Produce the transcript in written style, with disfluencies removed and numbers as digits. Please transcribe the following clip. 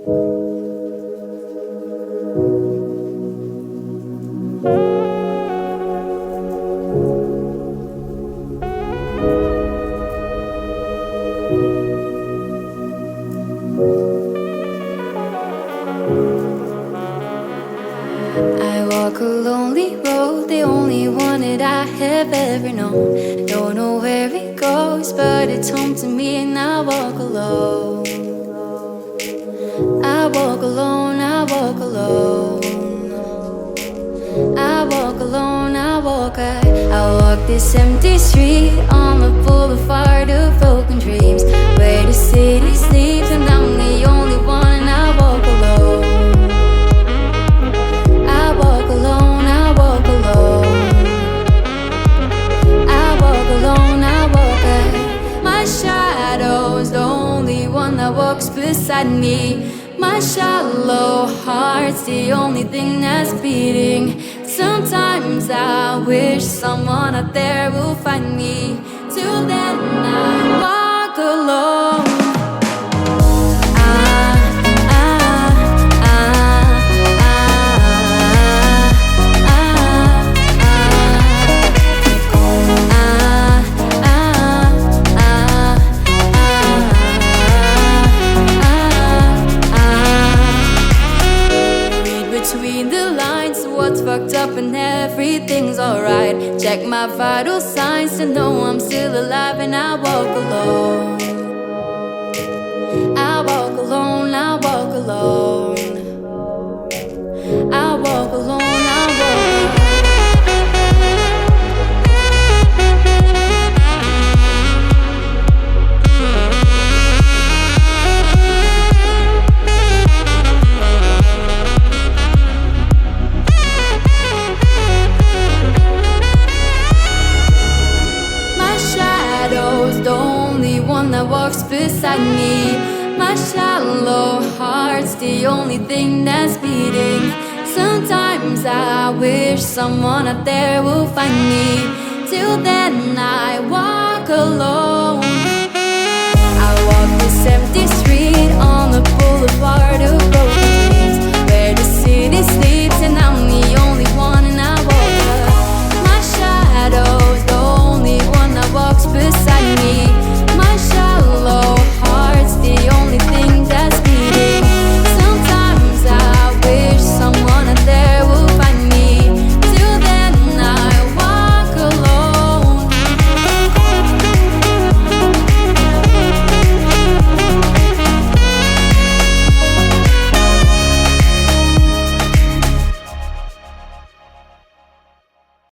I walk a lonely road, the only one that I have ever known. Don't know where it goes, but it's home to me, and I walk alone. I walk alone, I walk alone. I walk alone, I walk this empty street on the boulevard of broken dreams, where the city sleeps and I'm the only one, and I walk alone. I walk alone, I walk alone. I walk alone, I walk my shadow's the only one that walks beside me. My shallow heart's the only thing that's beating. Sometimes I wish someone out there will find me. Till then I walk alone. Between the lines, what's fucked up and everything's alright. Check my vital signs to know I'm still alive, and I walk alone. I walk alone, I walk alone. I walk alone, I walk alone. The only one that walks beside me. My shallow heart's the only thing that's beating. Sometimes I wish someone out there will find me. Till then I walk alone. I walk this empty